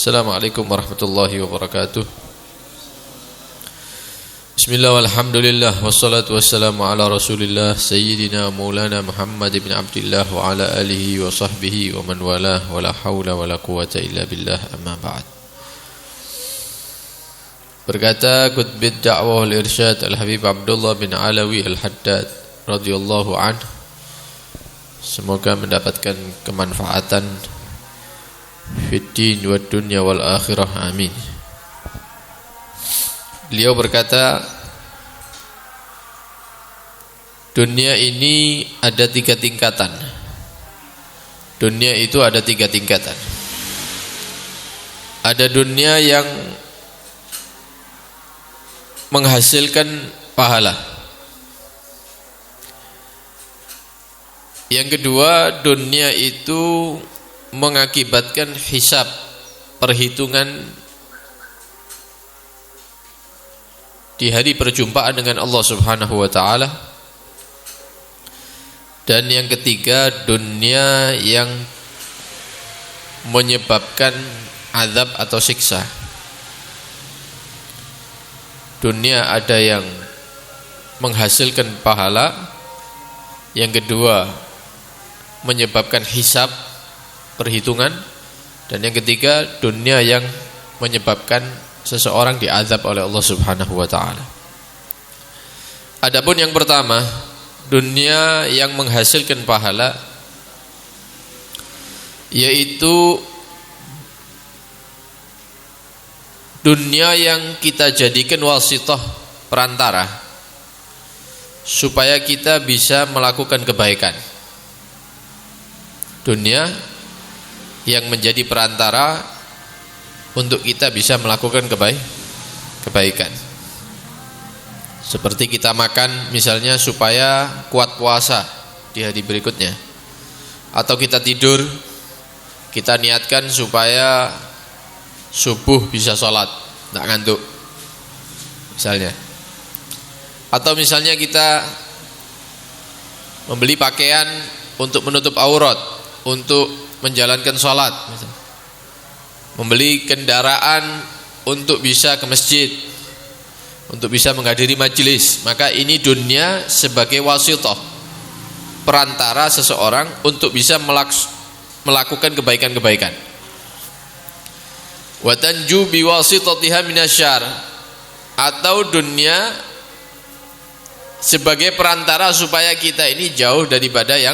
Assalamualaikum warahmatullahi wabarakatuh. Bismillah walhamdulillah wassalatu wassalamu ala rasulillah Sayyidina Maulana Muhammad bin Abdillah wa ala alihi wa sahbihi wa man walah wa la hawla wa la quwata illa billah, amma ba'd. Berkata Qutbid Da'wah al-Irsyad Al-Habib Abdullah bin Alawi Al-Haddad radhiyallahu anhu, semoga mendapatkan kemanfaatan fiddin wa dunya wal akhirah, amin. Beliau berkata, dunia ini ada 3 tingkatan. Dunia itu ada 3 tingkatan. Ada dunia yang menghasilkan pahala. Yang kedua, dunia itu mengakibatkan hisab, perhitungan di hari perjumpaan dengan Allah Subhanahu wa taala. Dan yang ketiga, dunia yang menyebabkan azab atau siksa. Dunia ada yang menghasilkan pahala, yang kedua menyebabkan hisab, perhitungan, dan yang ketiga dunia yang menyebabkan seseorang diazab oleh Allah Subhanahu wa taala. Adapun yang pertama, dunia yang menghasilkan pahala, yaitu dunia yang kita jadikan wasithah, perantara, supaya kita bisa melakukan kebaikan. Dunia yang menjadi perantara untuk kita bisa melakukan kebaikan. Seperti kita makan misalnya supaya kuat puasa di hari berikutnya, atau kita tidur, kita niatkan supaya subuh bisa sholat, tidak ngantuk misalnya. Atau misalnya kita membeli pakaian untuk menutup aurat, untuk menjalankan sholat, membeli kendaraan untuk bisa ke masjid, untuk bisa menghadiri majelis, maka ini dunia sebagai wasithah, perantara seseorang untuk bisa melakukan kebaikan-kebaikan. Wa tanju biwasithatiha minasyarr, atau dunia sebagai perantara supaya kita ini jauh daripada yang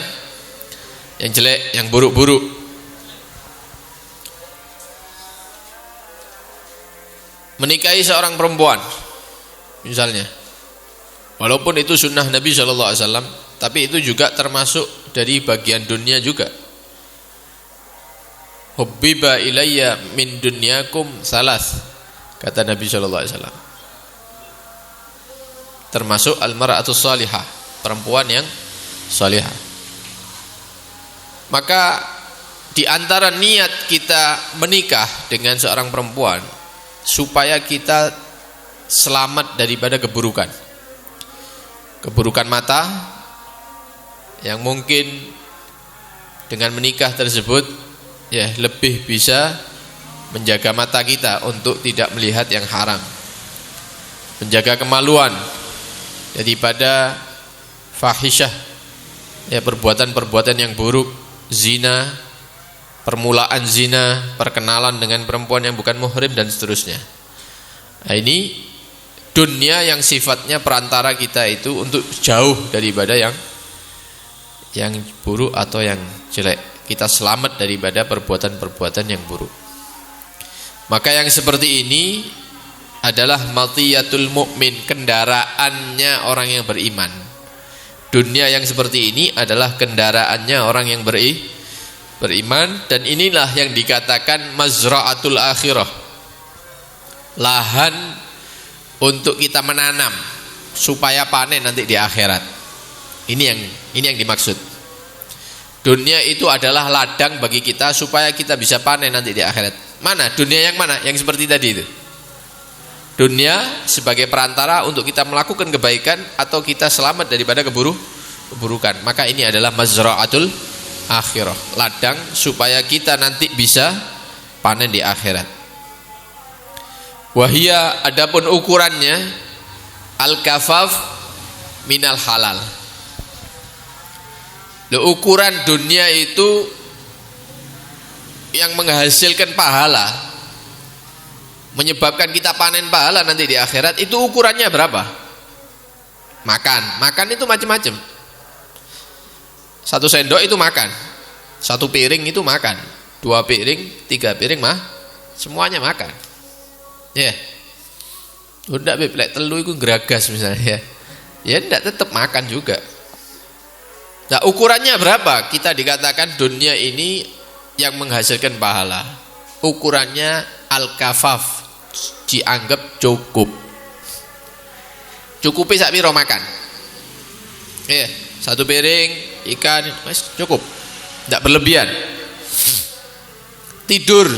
jelek, yang buruk-buruk. Menikahi seorang perempuan misalnya, walaupun itu sunnah Nabi SAW, tapi itu juga termasuk dari bagian dunia juga. Hubbiba ilayya min dunyakum salas, kata Nabi SAW, termasuk al-mar'atus salihah, perempuan yang salihah. Maka di antara niat kita menikah dengan seorang perempuan supaya kita selamat daripada keburukan. Keburukan mata yang mungkin dengan menikah tersebut ya lebih bisa menjaga mata kita untuk tidak melihat yang haram. Menjaga kemaluan daripada fahisyah, ya perbuatan-perbuatan yang buruk, zina, permulaan zina, perkenalan dengan perempuan yang bukan muhrim, dan seterusnya. Nah, ini dunia yang sifatnya perantara kita itu untuk jauh daripada yang buruk atau yang jelek. Kita selamat daripada perbuatan-perbuatan yang buruk. Maka yang seperti ini adalah matiyatul mukmin, kendaraannya orang yang beriman. Dunia yang seperti ini adalah kendaraannya orang yang beriman, dan inilah yang dikatakan mazra'atul akhirah, lahan untuk kita menanam supaya panen nanti di akhirat. Ini yang dimaksud. Dunia itu adalah ladang bagi kita supaya kita bisa panen nanti di akhirat. Mana? Dunia yang mana? Yang seperti tadi itu. Dunia sebagai perantara untuk kita melakukan kebaikan atau kita selamat daripada keburukan. Maka ini adalah mazra'atul akhirah, ladang supaya kita nanti bisa panen di akhirat. Wahia, adapun ukurannya al-kafaf minal halal. Ukuran dunia itu yang menghasilkan pahala, menyebabkan kita panen pahala nanti di akhirat, itu ukurannya berapa? Makan itu macam-macam. 1 sendok itu makan, 1 piring itu makan, 2 piring, 3 piring semuanya makan. Ya, udah bebek telu itu geragas misalnya, ya enggak, tetap makan juga. Nah, ukurannya berapa? Kita dikatakan dunia ini yang menghasilkan pahala. Ukurannya al-kafaf, dianggap cukup. Cukupi sak piro makan? 1 piring ikan, cukup. Enggak berlebihan. Tidur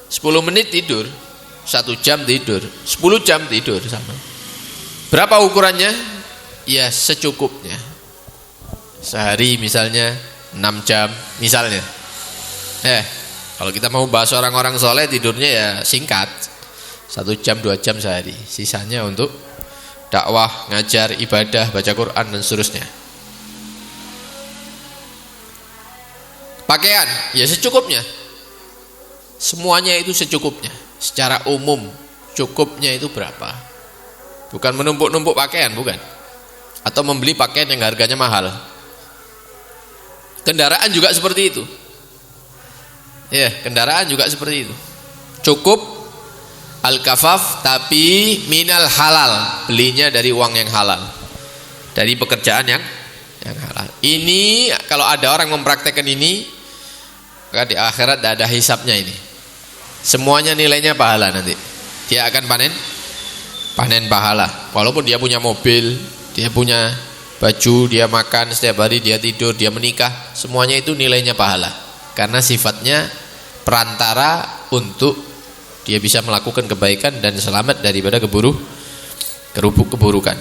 10 menit tidur, 1 jam tidur, 10 jam tidur sama. Berapa ukurannya? Ya secukupnya. Sehari misalnya 6 jam misalnya. Kalau kita mau bahas orang-orang soleh, tidurnya ya singkat, 1 jam 2 jam sehari. Sisanya untuk dakwah, ngajar, ibadah, baca Quran dan seterusnya. Pakaian ya secukupnya. Semuanya itu secukupnya. Secara umum cukupnya itu berapa? Bukan menumpuk-numpuk pakaian, bukan. Atau membeli pakaian yang harganya mahal. Kendaraan juga seperti itu. Kendaraan juga seperti itu. Cukup al-kafaf tapi minal halal, belinya dari uang yang halal, dari pekerjaan yang halal. Ini kalau ada orang mempraktekkan ini, maka di akhirat tidak ada hisapnya ini. Semuanya nilainya pahala nanti. Dia akan panen pahala. Walaupun dia punya mobil, dia punya baju, dia makan setiap hari, dia tidur, dia menikah, semuanya itu nilainya pahala. Karena sifatnya perantara untuk dia bisa melakukan kebaikan dan selamat daripada keburukan.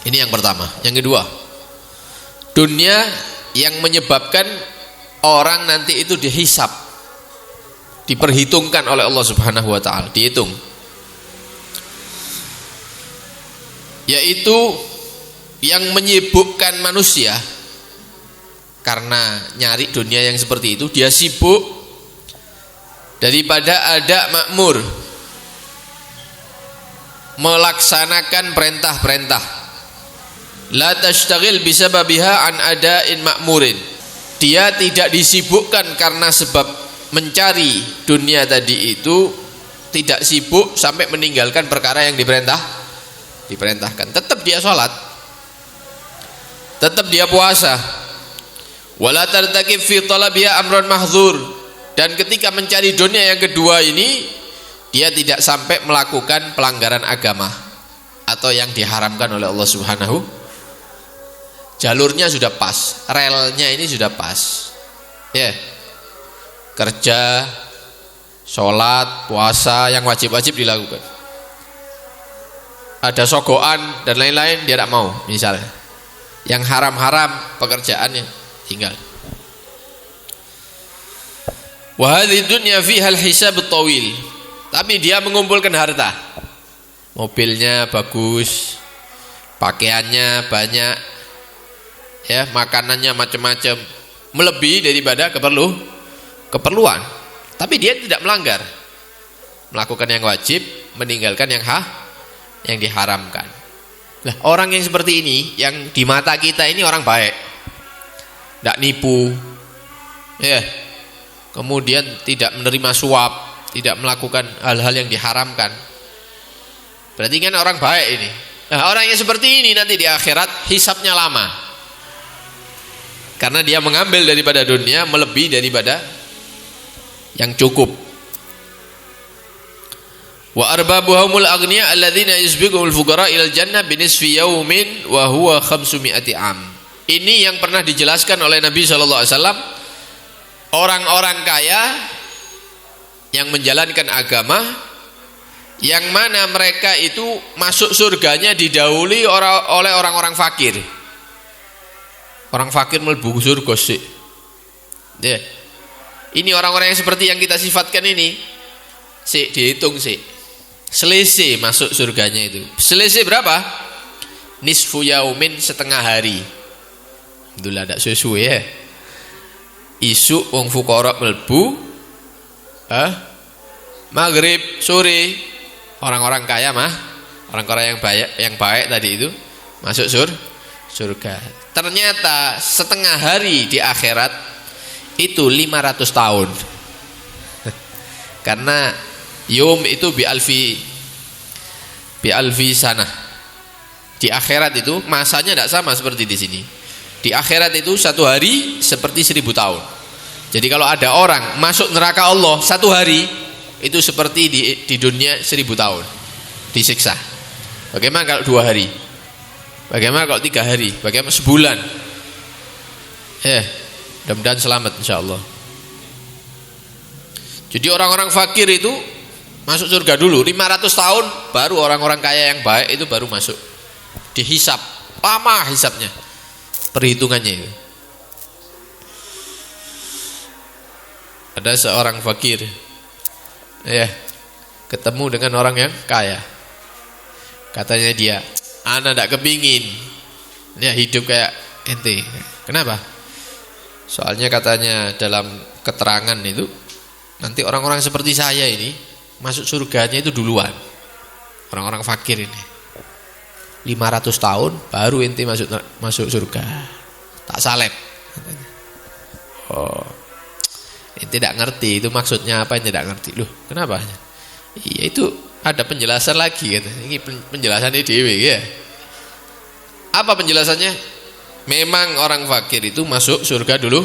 Ini yang pertama. Yang kedua, dunia yang menyebabkan orang nanti itu dihisap, diperhitungkan oleh Allah Subhanahu wa taala, dihitung. Yaitu yang menyibukkan manusia karena nyari dunia yang seperti itu, dia sibuk daripada ada makmur, melaksanakan perintah-perintah. La tashtagil bisababiha an ada'in makmurin. Dia tidak disibukkan karena sebab mencari dunia tadi itu, tidak sibuk sampai meninggalkan perkara yang diperintahkan. Tetap dia sholat, tetap dia puasa. Wala tartakib fi talabiha amrun mahdzur. Dan ketika mencari dunia yang kedua ini, dia tidak sampai melakukan pelanggaran agama atau yang diharamkan oleh Allah Subhanahu. Jalurnya sudah pas, relnya ini sudah pas. Kerja, sholat, puasa yang wajib-wajib dilakukan. Ada sogoan dan lain-lain dia tidak mau misalnya. Yang haram-haram pekerjaannya tinggal. Wa hadhihi dunya fiha al-hisab at-tawil. Tapi dia mengumpulkan harta. Mobilnya bagus, pakaiannya banyak, makanannya macam-macam, melebihi daripada keperluan. Tapi dia tidak melanggar, melakukan yang wajib, meninggalkan yang diharamkan. Nah, orang yang seperti ini, yang di mata kita ini orang baik, tidak nipu, kemudian tidak menerima suap, tidak melakukan hal-hal yang diharamkan, berarti kan orang baik ini. Nah, orang yang seperti ini nanti di akhirat hisapnya lama, karena dia mengambil daripada dunia melebihi daripada yang cukup. Wa arbabuhumul aghniya alladzina yusbiqul fuqara ilal jannah binisfi yaumin wa huwa 500 am. Ini yang pernah dijelaskan oleh Nabi sallallahu alaihi wasallam, orang-orang kaya yang menjalankan agama, yang mana mereka itu masuk surganya didahului oleh orang-orang fakir. Orang fakir mlebu surga sih. Ini orang-orang yang seperti yang kita sifatkan ini, dihitung sih. Selisih masuk surganya itu. Selisih berapa? Nisfu yaumin, setengah hari. Alhamdulillah ada susu ya. Isu wong fuqara mlebu, maghrib sore orang-orang kaya orang-orang yang baik tadi itu masuk surga. Ternyata setengah hari di akhirat itu 500 tahun. Karena yom itu bi alfi sana. Di akhirat itu masanya tidak sama seperti di sini. Di akhirat itu satu hari seperti 1000 tahun. Jadi kalau ada orang masuk neraka Allah satu hari, itu seperti di dunia 1000 tahun disiksa. Bagaimana kalau 2 hari? Bagaimana kalau 3 hari? Bagaimana sebulan? Mudah-mudahan selamat insyaallah. Jadi orang-orang fakir itu masuk surga dulu 500 tahun, baru orang-orang kaya yang baik itu baru masuk. Dihisap, lama hisapnya, perhitungannya itu. Ada seorang fakir ketemu dengan orang yang kaya. Katanya dia, ana tidak kepingin hidup kayak ente. Kenapa? Soalnya katanya dalam keterangan itu, nanti orang-orang seperti saya ini masuk surganya itu duluan. Orang-orang fakir ini 500 tahun baru ente masuk surga. Tak salep. Oh, ente tidak ngerti itu maksudnya apa, ente tidak ngerti. Loh, kenapa? Iya, itu ada penjelasan lagi kata. Ini penjelasannya dewe ya. Apa penjelasannya? Memang orang fakir itu masuk surga dulu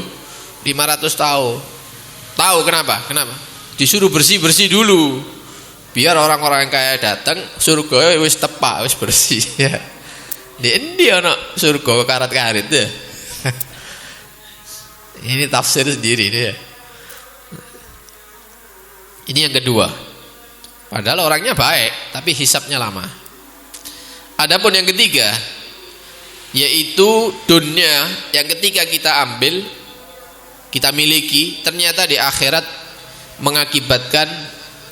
500 tahun. Tahu kenapa? Kenapa? Disuruh bersih-bersih dulu. Biar orang-orang yang kaya datang, surga wis tepak, wis bersih ya. Di ana surga karat-karit ya. Ini tafsir sendiri dia. Ini yang kedua. Padahal orangnya baik, tapi hisapnya lama. Adapun yang ketiga, yaitu dunia yang ketika kita ambil, kita miliki, ternyata di akhirat mengakibatkan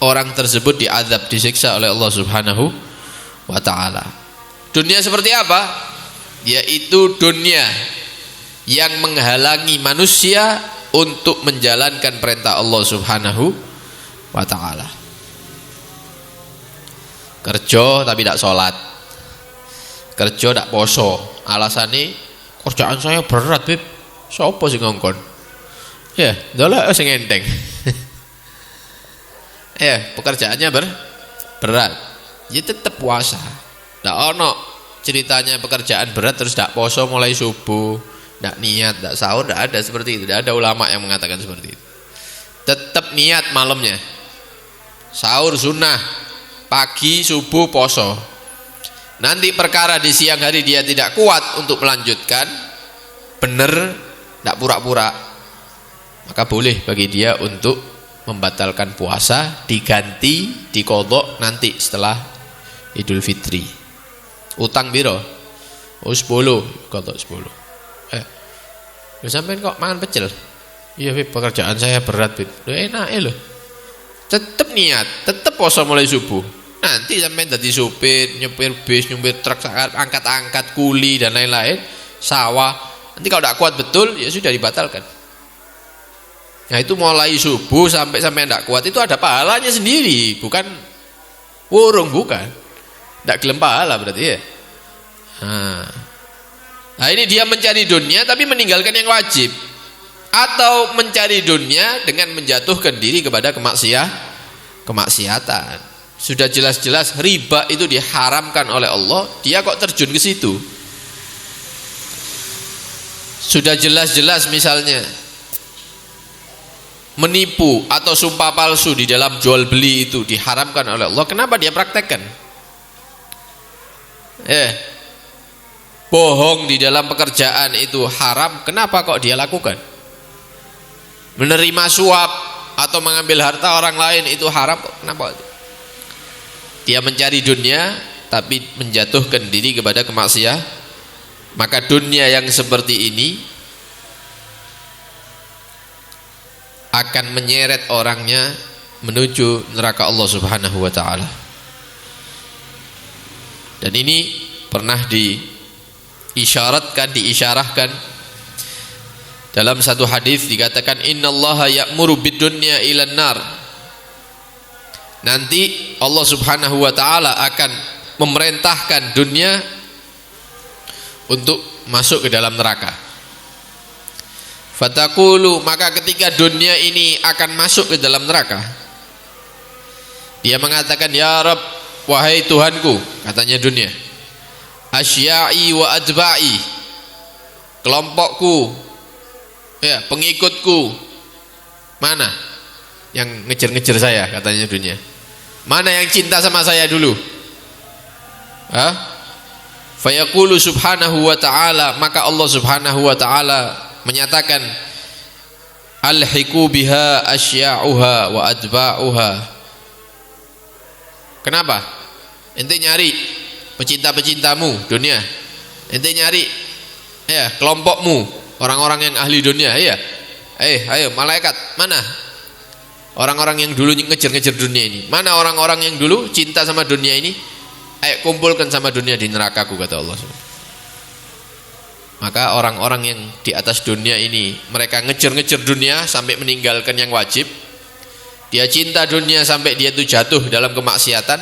orang tersebut diazab, disiksa oleh Allah Subhanahu wa ta'ala. Dunia seperti apa? Yaitu dunia yang menghalangi manusia untuk menjalankan perintah Allah Subhanahu wa ta'ala. Kerja tapi tidak sholat, kerja tidak poso. Alasannya kerjaan saya berat, Beb. Sopo sing ngongkon? Ya, ndelok sing enteng. Pekerjaannya berat. Ya tetap puasa. Ndak ono ceritanya pekerjaan berat terus ndak poso mulai subuh, ndak niat, ndak sahur, ndak ada seperti itu. Ndak ada ulama yang mengatakan seperti itu. Tetap niat malamnya. Sahur sunnah, pagi subuh poso. Nanti perkara di siang hari dia tidak kuat untuk melanjutkan, benar, tidak pura-pura, maka boleh bagi dia untuk membatalkan puasa, diganti, dikodok nanti setelah Idul Fitri. Utang biro? 10, kodok 10. Sampean kok mangan pecel? Iya, Bib, pekerjaan saya berat, Bib. Enak loh. Tetap niat, tetap poso mulai subuh. Nanti sampai jadi supir, nyupir bis, nyupir truk, angkat-angkat, kuli dan lain-lain, sawah. Nanti kalau tidak kuat betul, ya sudah dibatalkan. Nah itu mulai subuh sampai tidak kuat itu ada pahalanya sendiri, bukan wurung, bukan. Tidak gelem pahala berarti ya. Nah ini dia mencari dunia tapi meninggalkan yang wajib, atau mencari dunia dengan menjatuhkan diri kepada kemaksiatan. Sudah jelas-jelas riba itu diharamkan oleh Allah, dia kok terjun ke situ. Sudah jelas-jelas misalnya menipu atau sumpah palsu di dalam jual beli itu diharamkan oleh Allah, kenapa dia praktekkan? Bohong di dalam pekerjaan itu haram, kenapa kok dia lakukan? Menerima suap atau mengambil harta orang lain itu haram, kenapa? Dia mencari dunia tapi menjatuhkan diri kepada kemaksiatan. Maka dunia yang seperti ini akan menyeret orangnya menuju neraka Allah Subhanahu wa taala. Dan ini pernah diisyarahkan dalam satu hadis, dikatakan innallaha ya'muru bid-dunya ilan nar. Nanti Allah Subhanahu wa taala akan memerintahkan dunia untuk masuk ke dalam neraka. Fataqulu, maka ketika dunia ini akan masuk ke dalam neraka, dia mengatakan, ya Rabb, wahai Tuhanku, katanya dunia, asya'i wa adba'i, kelompokku, ya, pengikutku, mana yang ngejar-ngejar saya, katanya dunia, mana yang cinta sama saya dulu? Fayaqulu subhanahu wa ta'ala, maka Allah Subhanahu wa ta'ala menyatakan, alhiqu biha asya'uha wa adba'uha. Kenapa? Ente nyari pecinta-pecintamu dunia, ente nyari ya kelompokmu, orang-orang yang ahli dunia, ya. Ayo malaikat, mana orang-orang yang dulu ngejar-ngejar dunia ini? Mana orang-orang yang dulu cinta sama dunia ini? Ayo kumpulkan sama dunia di nerakaku, kata Allah. Maka orang-orang yang di atas dunia ini, mereka ngejar-ngejar dunia sampai meninggalkan yang wajib, dia cinta dunia sampai dia itu jatuh dalam kemaksiatan,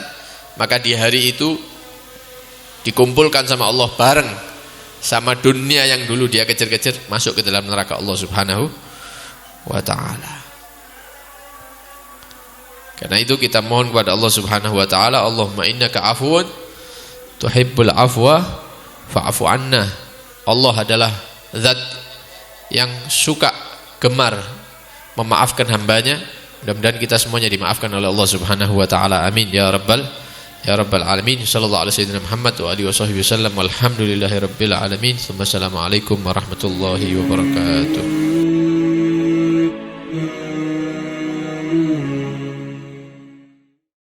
maka di hari itu dikumpulkan sama Allah bareng sama dunia yang dulu dia kejar-kejar, masuk ke dalam neraka Allah Subhanahu wa ta'ala. Karena itu kita mohon kepada Allah Subhanahu wa ta'ala, Allahumma innaka afuwun tuhibbul afwa fa'fu anna. Allah adalah zat yang suka, gemar memaafkan hambanya. Mudah-mudahan kita semuanya dimaafkan oleh Allah Subhanahu wa ta'ala. Amin ya rabbal alamin. Sallallahu alaihi wasallam Muhammad wa alihi wasallam. Walhamdulillahi rabbil alamin. Assalamualaikum warahmatullahi wabarakatuh.